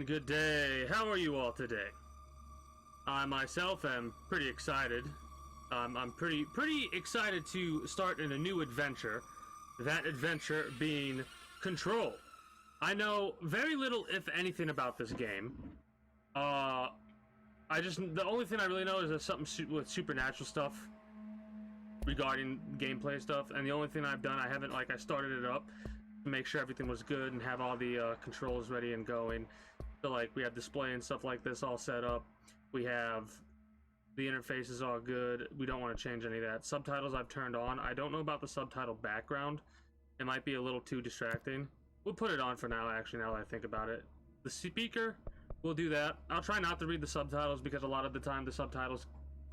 and good day. How are you all today? I myself am pretty excited. I'm pretty excited to start in a new adventure. That adventure being Control. I know very little, if anything, about this game. The only thing I really know is there's something with supernatural stuff regarding gameplay stuff, and the only thing I've done, I started it up to make sure everything was good and have all the controls ready and going. So like we have display and stuff like this all set up. We have the interface is all good. We don't want to change any of that. Subtitles I've turned on. I don't know about the subtitle background. It might be a little too distracting. We'll put it on for now, actually, now that I think about it. The speaker, we'll do that. I'll try not to read the subtitles because a lot of the time the subtitles,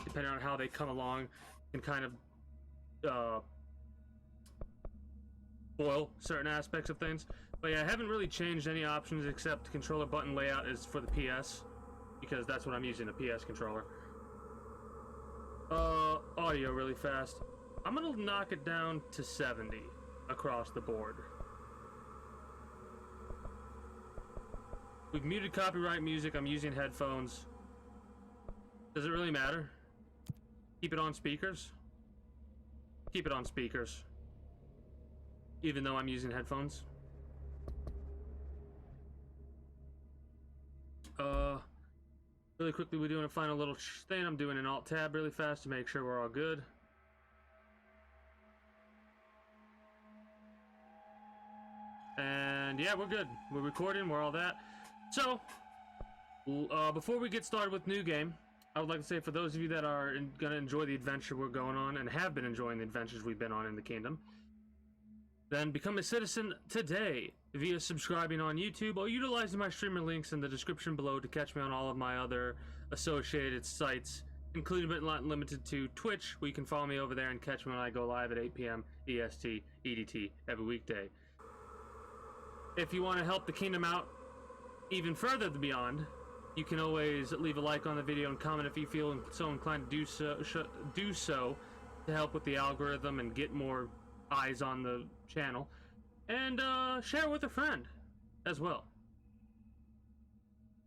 depending on how they come along, can kind of spoil certain aspects of things. But yeah, I haven't really changed any options except the controller button layout is for the PS, because that's what I'm using, a PS controller. Audio really fast. I'm gonna knock it down to 70 across the board. We've muted copyright music. I'm using headphones. Does it really matter? Keep it on speakers? Keep it on speakers. Even though I'm using headphones. Really quickly, we're doing a final little thing. I'm doing an Alt-Tab really fast to make sure we're all good. And yeah, we're good. We're recording, we're all that. So, before we get started with new game, I would like to say for those of you that are going to enjoy the adventure we're going on and have been enjoying the adventures we've been on in the kingdom, then become a citizen today via subscribing on YouTube or utilizing my streamer links in the description below to catch me on all of my other associated sites, including but not limited to Twitch, where you can follow me over there and catch me when I go live at 8 p.m. EST, EDT every weekday. If you want to help the kingdom out even further beyond, you can always leave a like on the video and comment if you feel so inclined to do so to help with the algorithm and get more eyes on the channel, and share with a friend as well.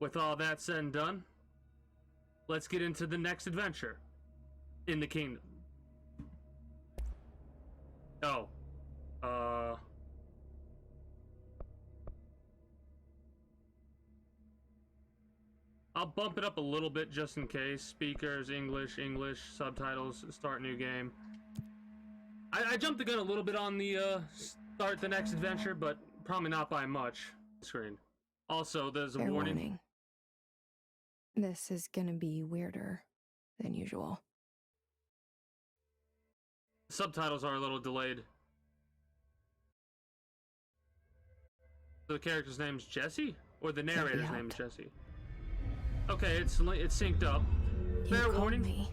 With all that said and done, let's get into the next adventure in the kingdom. I'll bump it up a little bit just in case. Speakers, English, subtitles, start new game. I jumped the gun a little bit on the start the next adventure, but probably not by much. Screen. Also, there's a warning. This is gonna be weirder than usual. Subtitles are a little delayed. So the character's name's Jesse? Or the narrator's name is Jesse? Okay, it's synced up. Fair warning. Me.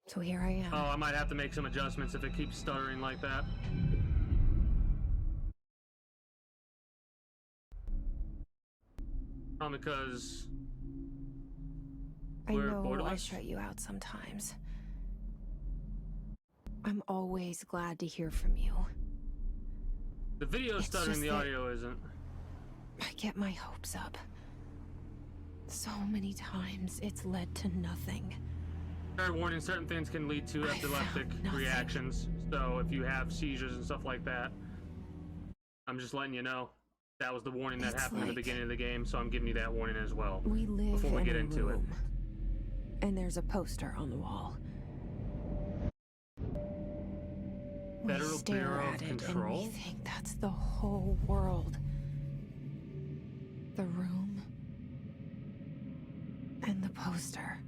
So here I am. Oh, I might have to make some adjustments if it keeps stuttering like that. Because I know borderless. I shut you out sometimes. I'm always glad to hear from you. The video's stuttering, the audio isn't. I get my hopes up. So many times it's led to nothing. Fair warning, certain things can lead to epileptic reactions. So if you have seizures and stuff like that, I'm just letting you know. That was the warning that happened in the beginning of the game, so I'm giving you that warning as well. We live before we get in a into room, and there's a poster on the wall. Federal Bureau of Control? And we think that's the whole world. The room and the poster.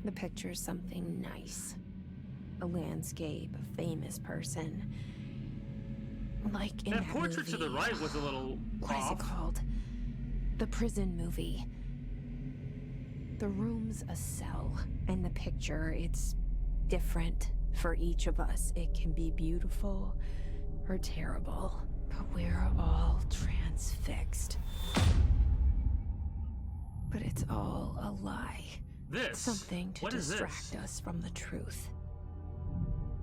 The picture's something nice. A landscape, a famous person. Like in that portrait movie. to the right was a little What is it called? The prison movie. The room's a cell, and the picture, it's different for each of us. It can be beautiful or terrible, but we're all transfixed. But it's all a lie. Something to distract us from the truth.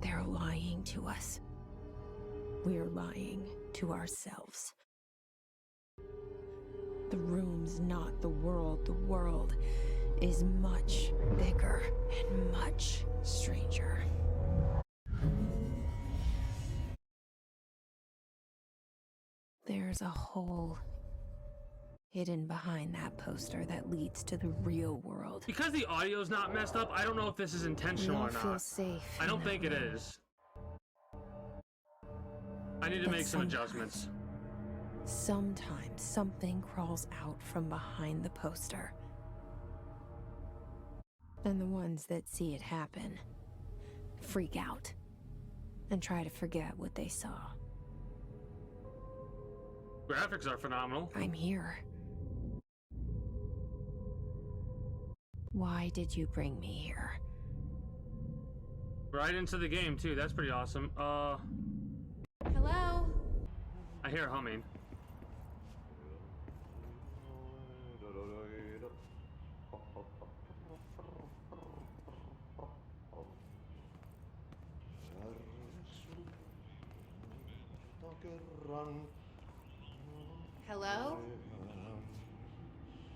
They're lying to us. we're lying to ourselves. The room's not the world. The world is much bigger and much stranger. There's a hole hidden behind that poster that leads to the real world. Because the audio's not messed up, I don't know if this is intentional or We all feel not. safe. I don't think it is. I need to But make some sometimes- adjustments. Sometimes something crawls out from behind the poster. And the ones that see it happen freak out and try to forget what they saw. Graphics are phenomenal. I'm here. Why did you bring me here? Right into the game too. That's pretty awesome. Hello? I hear humming. Hello?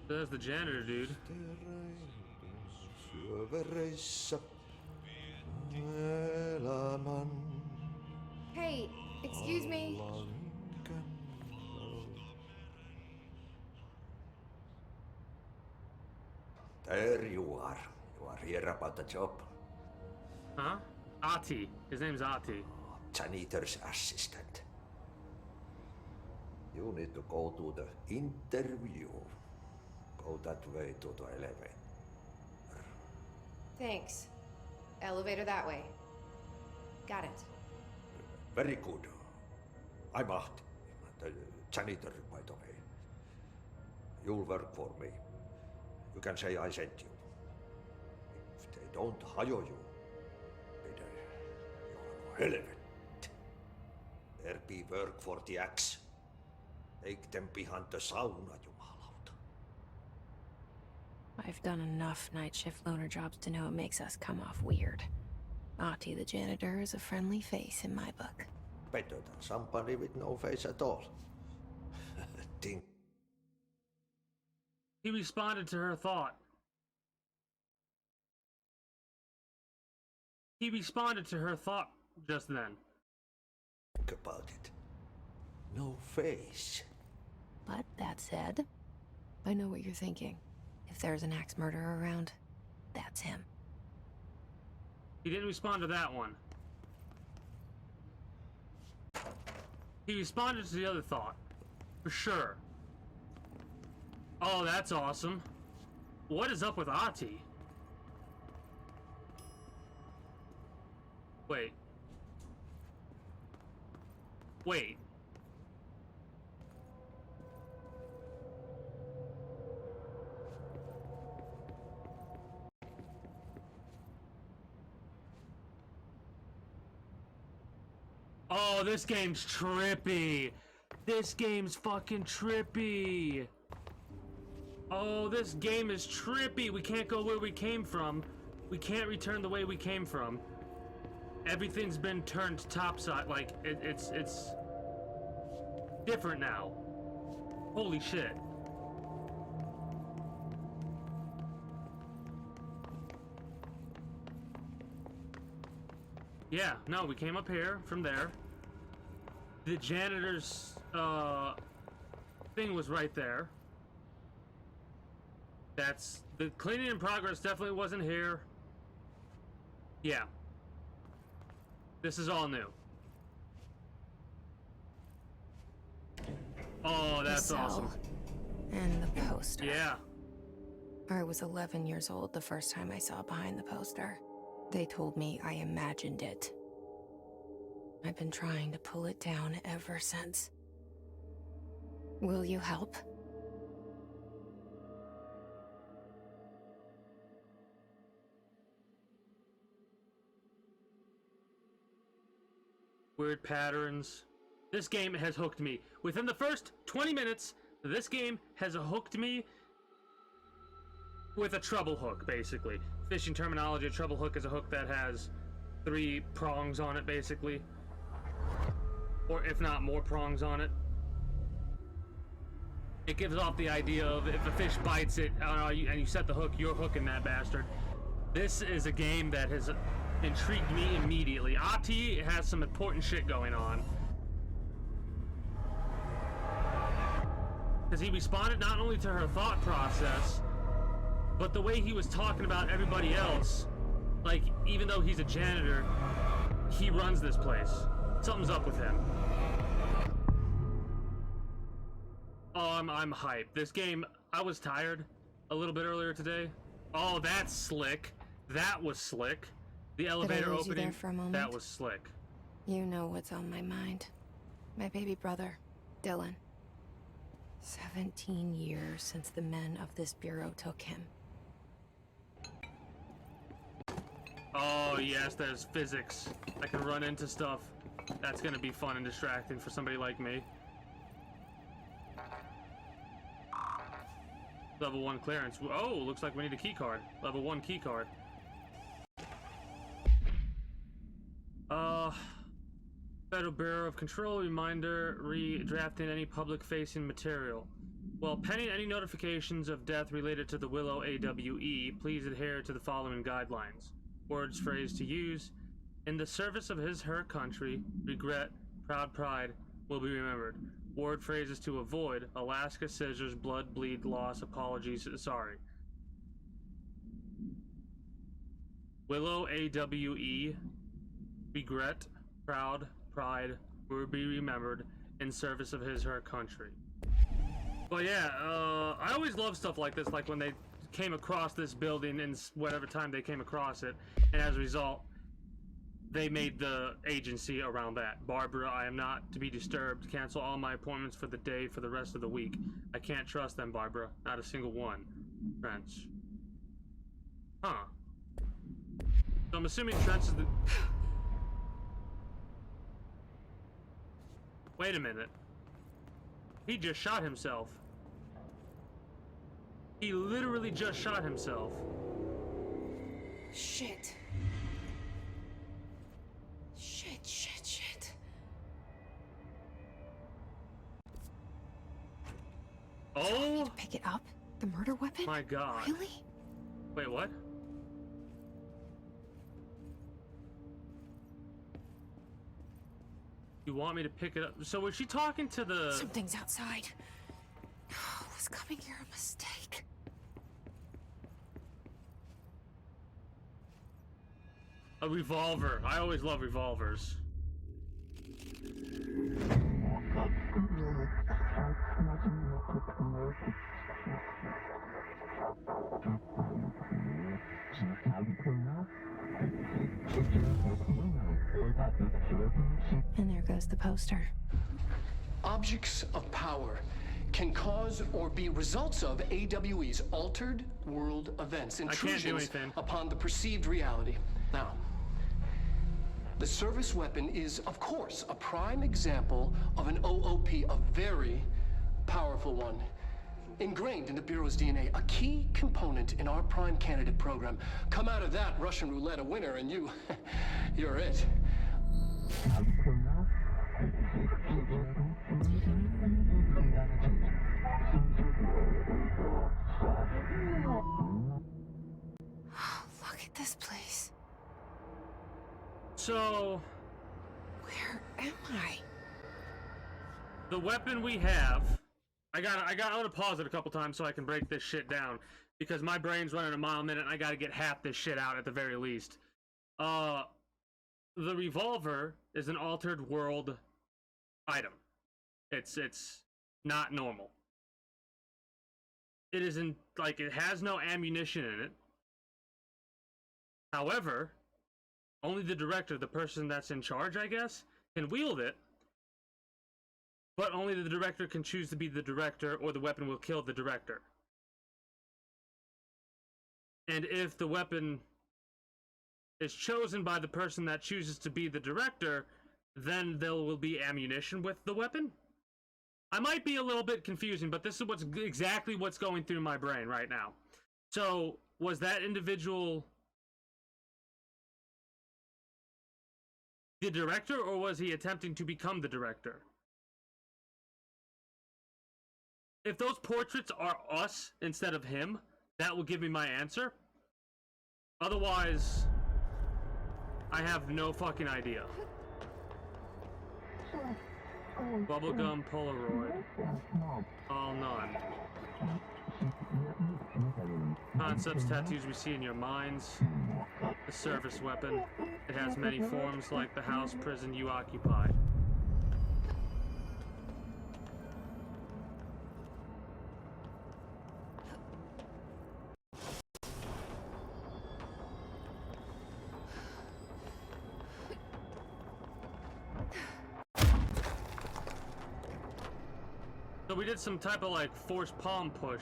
There's the janitor dude. Hey, excuse me. There you are. You are here about the job. Huh? Ati. His name's Ati. Janitor's assistant. You need to go to the interview. Go that way to the elevator. Thanks. Elevator that way. Got it. Very good. I'm Ahti, the janitor, by the way. You'll work for me. You can say I sent you. If they don't hire you, then you're relevant. There be work for the axe. Take them behind the sauna, jumalauta. I've done enough night shift loner jobs to know it makes us come off weird. Ati the janitor is a friendly face in my book. Better than somebody with no face at all. Think. He responded to her thought. He responded to her thought just then. Think about it. No face. But that said, I know what you're thinking. If there's an axe murderer around, that's him. He didn't respond to that one. He responded to the other thought. For sure. Oh, that's awesome. What is up with Ati? Wait. Wait. Oh, this game's trippy. This game's fucking trippy. Oh, this game is trippy. We can't go where we came from. We can't return the way we came from. Everything's been turned topside. Like, it's different now. Holy shit. Yeah, no, we came up here from there. The janitor's thing was right there. That's the cleaning in progress definitely wasn't here. Yeah. This is all new. Oh, that's The cell awesome. And the poster. Yeah. I was 11 years old the first time I saw behind the poster. They told me I imagined it. I've been trying to pull it down ever since. Will you help? Weird patterns. This game has hooked me. Within the first 20 minutes, this game has hooked me with a treble hook, basically. Fishing terminology, a treble hook is a hook that has 3 prongs on it, basically. or if not more prongs on it. It gives off the idea of if a fish bites it and you set the hook, you're hooking that bastard. This is a game that has intrigued me immediately. Ahti has some important shit going on. Because he responded not only to her thought process, but the way he was talking about everybody else. Like, even though he's a janitor, he runs this place. Something's up with him. Oh, I'm hyped. This game, I was tired a little bit earlier today. Oh, that's slick. That was slick. The elevator lose you opening, there for a moment? that was slick. You know what's on my mind. My baby brother, Dylan. 17 years since the men of this bureau took him. Oh, yes, there's physics. I can run into stuff. That's gonna be fun and distracting for somebody like me. Level 1 clearance. Oh, looks like we need a key card. Level 1 key card. Federal Bureau of Control reminder, redrafting any public-facing material. While pending any notifications of death related to the Willow AWE, please adhere to the following guidelines. Words, phrase to use. In the service of his/her country, regret, proud pride will be remembered. Word phrases to avoid: Alaska, scissors, blood, bleed, loss, apologies, sorry. Willow AWE, regret, proud, pride will be remembered in service of his/her country. But yeah, I always love stuff like this, like when they came across this building in whatever time they came across it, and as a result, they made the agency around that. Barbara, I am not to be disturbed. Cancel all my appointments for the day for the rest of the week. I can't trust them, Barbara. Not a single one. Trench. Huh. So I'm assuming Trench is the... Wait a minute. He just shot himself. He literally just shot himself. Shit. Shit. Oh Pick it up? The murder weapon? my god. Really? Wait, what? You want me to pick it up? So was she talking to the... Something's outside. Was coming here a mistake? A revolver. I always love revolvers. And there goes the poster. Objects of power can cause or be results of AWE's altered world events, can't do intrusions anything. upon the perceived reality. Now, the service weapon is, of course, a prime example of an OOP, a very powerful one. Ingrained in the Bureau's DNA, a key component in our prime candidate program. Come out of that Russian roulette a winner and you're it. Look at this place. So, Where am I? the weapon we have... I'm gonna pause it a couple times so I can break this shit down. Because my brain's running a mile a minute and I gotta get half this shit out at the very least. The revolver is an altered world item. It's not normal. It isn't, like, it has no ammunition in it. However, only the director, the person that's in charge, I guess, can wield it. But only the director can choose to be the director, or the weapon will kill the director. And if the weapon is chosen by the person that chooses to be the director, then there will be ammunition with the weapon? I might be a little bit confusing, but this is exactly what's going through my brain right now. So, was that individual the director, or was he attempting to become the director? If those portraits are us instead of him, that will give me my answer. Otherwise, I have no fucking idea. Bubblegum Polaroid. All none. Concepts, tattoos we see in your minds. The service weapon. It has many forms like the house, prison you occupy. So we did some type of like forced palm push,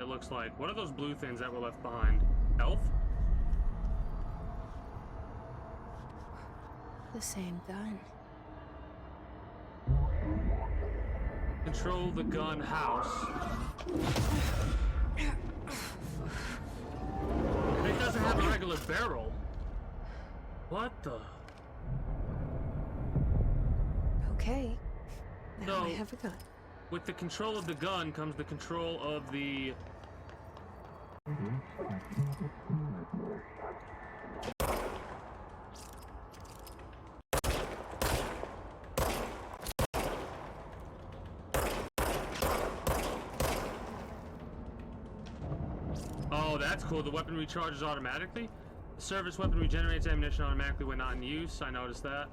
it looks like. What are those blue things that were left behind? Elf? The same gun. Control the gun house. It doesn't have a regular barrel. What the? Okay. Now So- I have a gun. With the control of the gun comes the control of the... Oh, that's cool. The weapon recharges automatically. The service weapon regenerates ammunition automatically when not in use. I noticed that.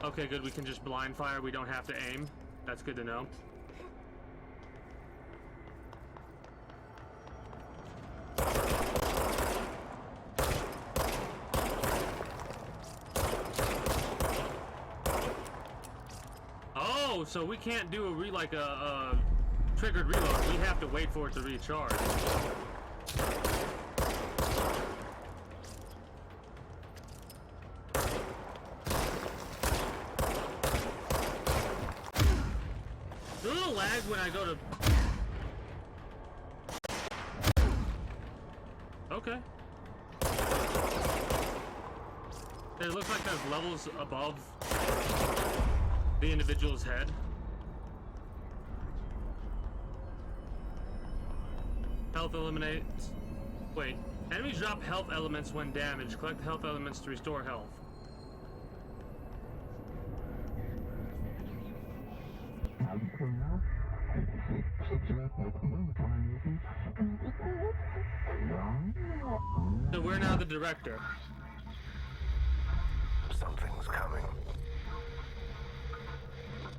Okay, good. We can just blind fire. We don't have to aim. That's good to know. Oh, so we can't do a triggered reload. We have to wait for it to recharge. A little lag when I go to... Okay. It looks like there's levels above the individual's head. Health eliminates... Wait. Enemies drop health elements when damaged. Collect health elements to restore health. So we're now the director. Something's coming.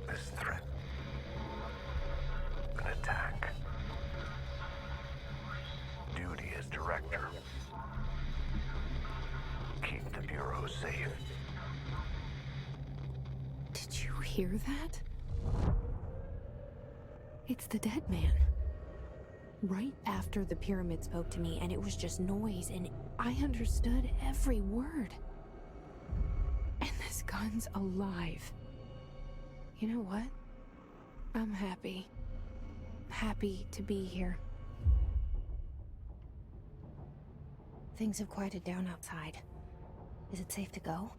This threat. An attack. Duty as director. Keep the Bureau safe. Did you hear that? It's the dead man. Right after the pyramid spoke to me, and it was just noise, and I understood every word. And this gun's alive. You know what? I'm happy. Happy to be here. Things have quieted down outside. Is it safe to go?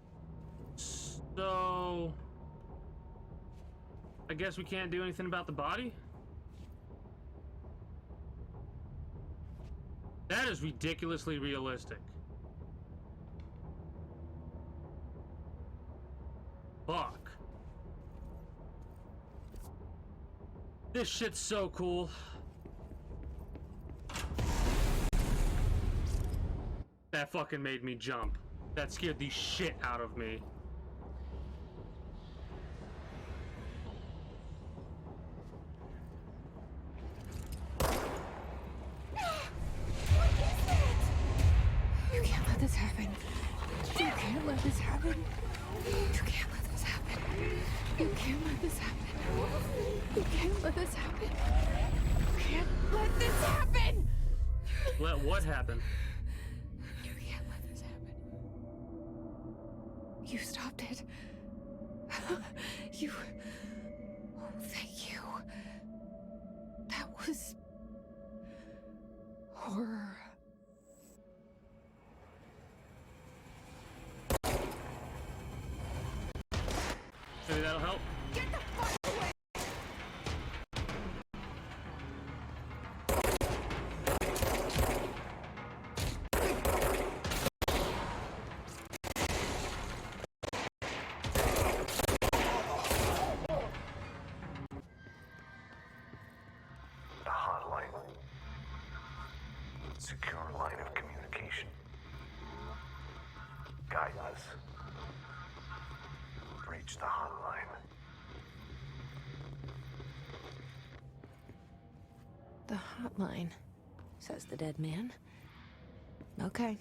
So... I guess we can't do anything about the body? That is ridiculously realistic. Fuck. This shit's so cool. That fucking made me jump. That scared the shit out of me. You can't let this happen. You can't let this happen. You can't let this happen. You can't let this happen. You can't let this happen. You can't let this happen. Let what happen? You can't let this happen. You stopped it. You... Oh, thank you. That was... horror. Maybe that'll help. Get the fuck away! The hotline. Secure line of communication. Guide us. Reach the hotline. The hotline, says the dead man. Okay.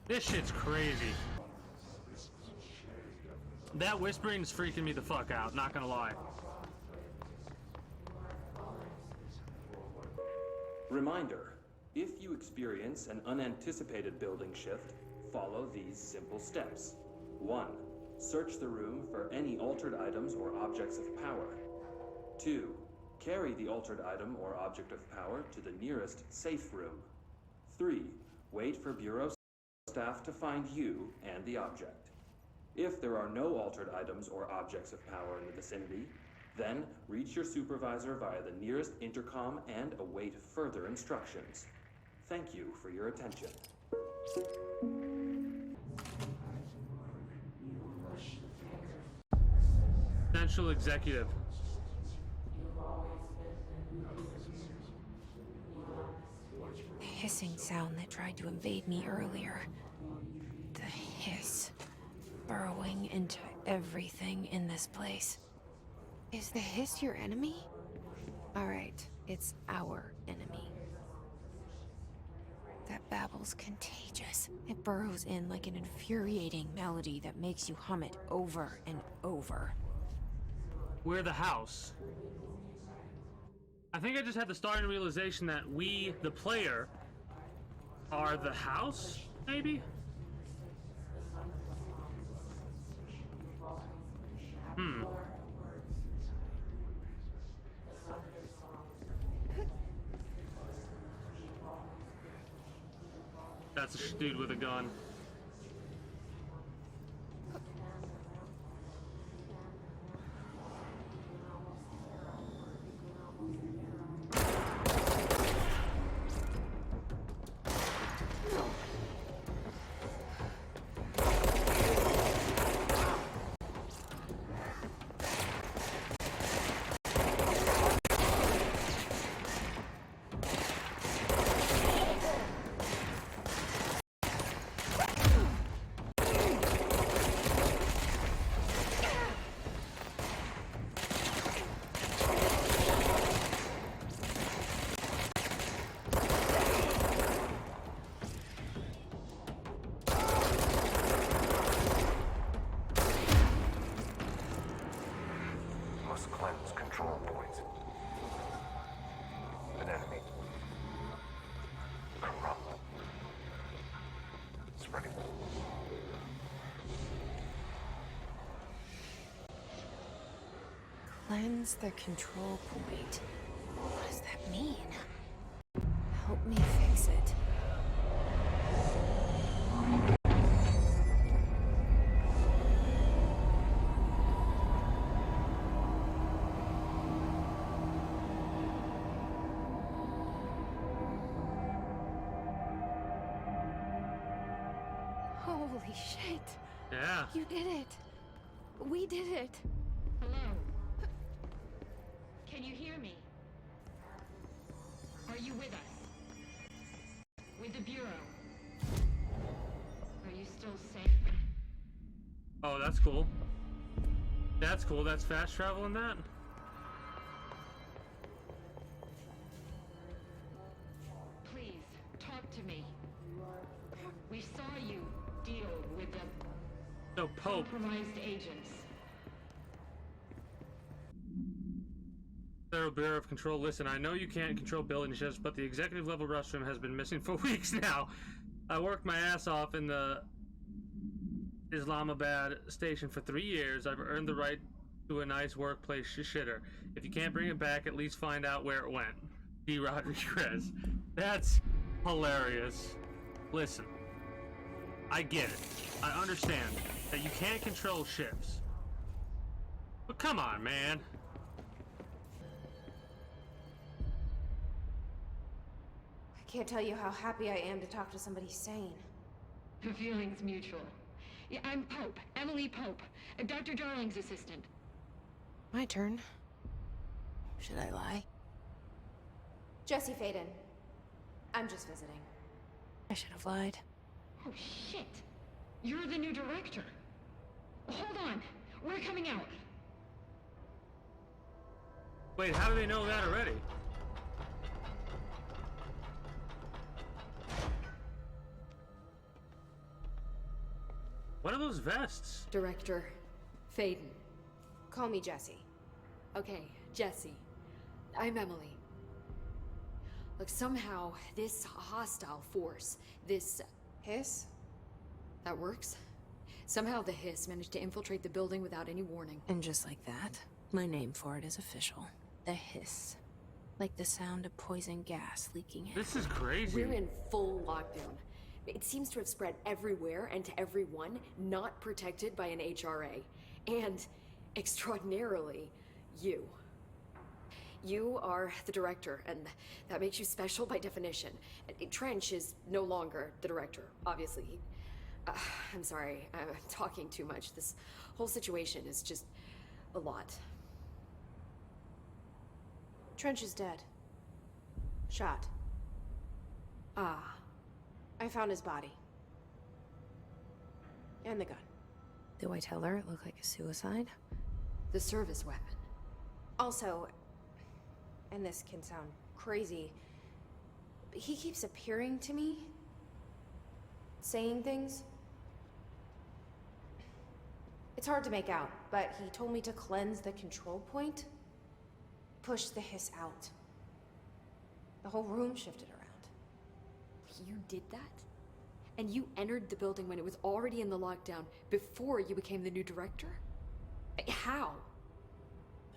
This shit's crazy. That whispering's freaking me the fuck out, not gonna lie. Reminder, if you experience an unanticipated building shift, follow these simple steps. 1. Search the room for any altered items or objects of power. 2. Carry the altered item or object of power to the nearest safe room. 3. Wait for Bureau staff to find you and the object. If there are no altered items or objects of power in the vicinity, then reach your supervisor via the nearest intercom and await further instructions. Thank you for your attention. Central Executive. The hissing sound that tried to invade me earlier. The hiss. Burrowing into everything in this place. Is the hiss your enemy? Alright, it's our enemy. That babble's contagious. It burrows in like an infuriating melody that makes you hum it over and over. We're the house. I think I just had the starting realization that we, the player, are the house, maybe? That's a dude with a gun. Must cleanse control points. An enemy. Corrupt. Spreading. Cleanse the control point. What does that mean? Help me fix it. Holy shit! Yeah. You did it! We did it! Hello. Can Can you hear me? Are you with us? With the Bureau? Are you still safe? Oh, that's cool. That's cool. That's fast travel in that? Please, talk to me. We saw you deal with the So, Pope. compromised agents. Federal Bureau of Control, listen, I know you can't control building shifts, but the executive level restroom has been missing for weeks now. I worked my ass off in the Islamabad station for 3 years. I've earned the right to a nice workplace shitter. If you can't bring it back, at least find out where it went. D. Rodriguez. That's hilarious. Listen, I get it. I understand that you can't control shifts. But come on, man. I can't tell you how happy I am to talk to somebody sane. The feeling's mutual. Yeah, I'm Pope. Emily Pope. Dr. Darling's assistant. My turn. Should I lie? Jesse Faden. I'm just visiting. I should have lied. Oh, shit. You're the new director. Hold on. We're coming out. Wait, how do they know that already? What are those vests? Director Faden. Call me Jesse. Okay, Jesse. I'm Emily. Look, somehow this hostile force, this... Hiss? that works? Somehow the Hiss managed to infiltrate the building without any warning. And just like that, my name for it is official. The Hiss. Like the sound of poison gas leaking out. This is crazy. We're in full lockdown. It seems to have spread everywhere and to everyone not protected by an HRA. And, extraordinarily, you. You are the director, and that makes you special by definition. Trench is no longer the director, obviously. I'm sorry, I'm talking too much. This whole situation is just a lot. Trench is dead. Shot. Ah. I found his body. And the gun. Do I tell her it looked like a suicide? The service weapon. Also, and this can sound crazy, but he keeps appearing to me. Saying things. It's hard to make out, but he told me to cleanse the control point. Push the Hiss out. The whole room shifted around. You did that? And you entered the building when it was already in the lockdown before you became the new director? How?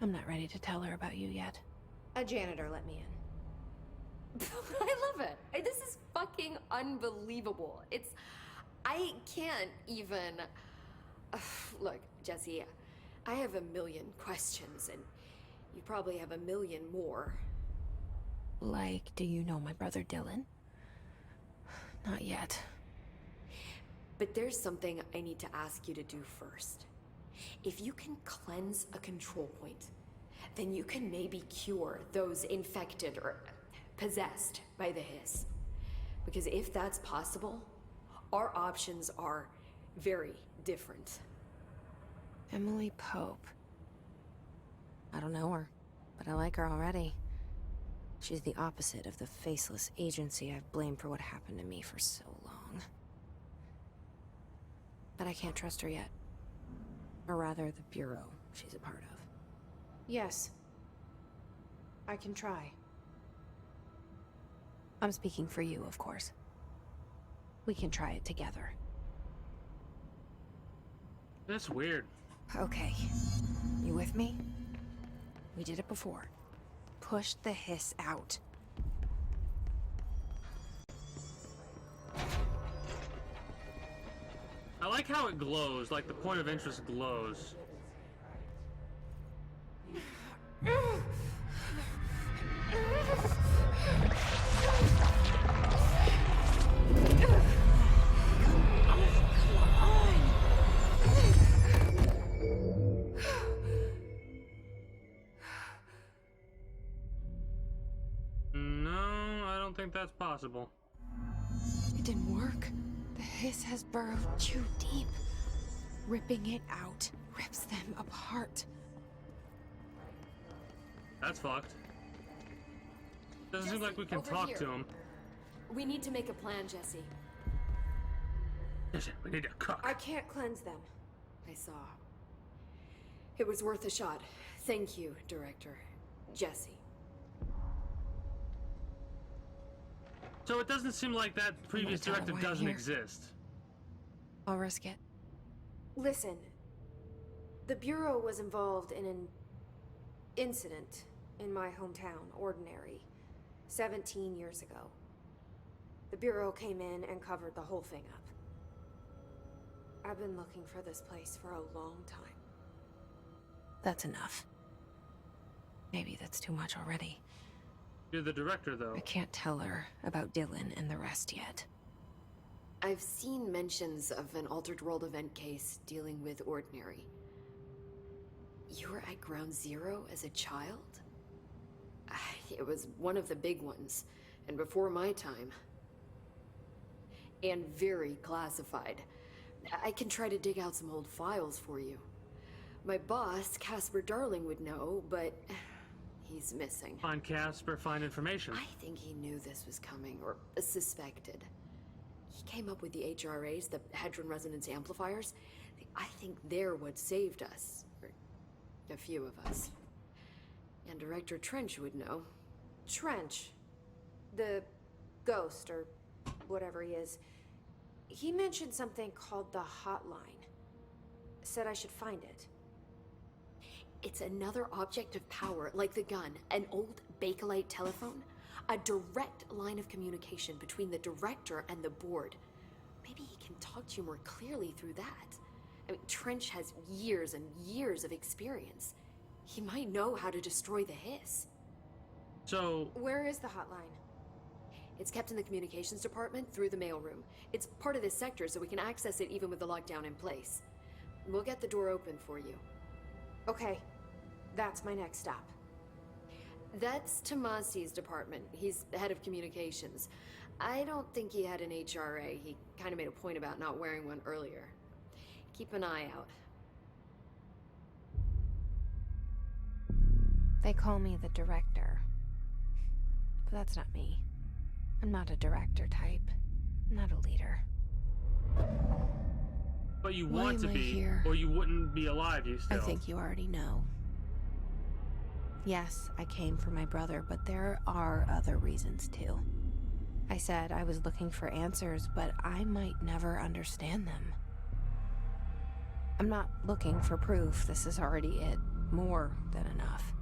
I'm not ready to tell her about you yet. A janitor let me in. I love it. This is fucking unbelievable. I can't even... Look, Jesse, I have a million questions, and you probably have a million more. Like, do you know my brother Dylan? Not yet. But there's something I need to ask you to do first. If you can cleanse a control point, then you can maybe cure those infected or possessed by the Hiss. Because if that's possible, our options are very different. Emily Pope. I don't know her, but I like her already. She's the opposite of the faceless agency I've blamed for what happened to me for so long. But I can't trust her yet. Or rather, the Bureau she's a part of. Yes. I can try. I'm speaking for you, of course. We can try it together. That's weird. Okay. You with me? We did it before. Push the Hiss out. I like how it glows, like the point of interest glows. think that's possible. It didn't work. The hiss has burrowed too deep. Ripping it out rips them apart. That's fucked. Doesn't seem like we can Jesse, talk over to here. him. We need to make a plan, Jesse. Listen, we need to cook. I can't cleanse them. I saw. It was worth a shot. Thank you, Director. Jesse. So it doesn't seem like that previous tell her directive why I'm doesn't here. exist. I'll risk it. Listen, the Bureau was involved in an incident in my hometown, Ordinary, 17 years ago. The Bureau came in and covered the whole thing up. I've been looking for this place for a long time. That's enough. Maybe that's too much already. You're the director, though. I can't tell her about Dylan and the rest yet. I've seen mentions of an Altered World event case dealing with Ordinary. You were at Ground Zero as a child? It was one of the big ones, and before my time. And very classified. I can try to dig out some old files for you. My boss, Casper Darling, would know, but he's missing. Find Casper, find information. I think he knew this was coming, or suspected. He came up with the HRAs, the Hadron Resonance Amplifiers. I think they're what saved us. Or a few of us. And Director Trench would know. Trench, the ghost, or whatever he is, he mentioned something called the Hotline. Said I should find it. It's another object of power, like the gun, an old Bakelite telephone. A direct line of communication between the director and the board. Maybe he can talk to you more clearly through that. I mean, Trench has years and years of experience. He might know how to destroy the hiss. So, Where is the hotline? It's kept in the communications department through the mailroom. It's part of this sector, so we can access it even with the lockdown in place. We'll get the door open for you. Okay, that's my next stop. That's Tomasi's department. He's the head of communications. I don't think he had an HRA. He kind of made a point about not wearing one earlier. Keep an eye out. They call me the director. But that's not me. I'm not a director type. I'm not a leader. but you Why want to am I be, here? or you wouldn't be alive, you still. I think you already know. Yes, I came for my brother, but there are other reasons too. I said I was looking for answers, but I might never understand them. I'm not looking for proof. This is already it. More than enough.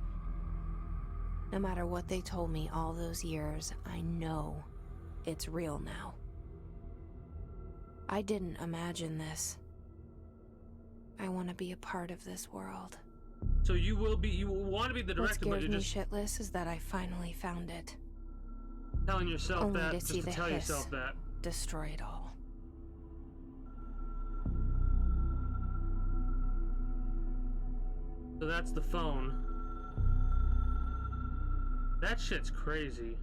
No matter what they told me all those years, I know it's real now. I didn't imagine this. I want to be a part of this world. So you will want to be the director, what but scares you're me just shitless is that I finally found it. telling yourself Only that, to just see to the tell hiss yourself that. destroy it all. So that's the phone. That shit's crazy.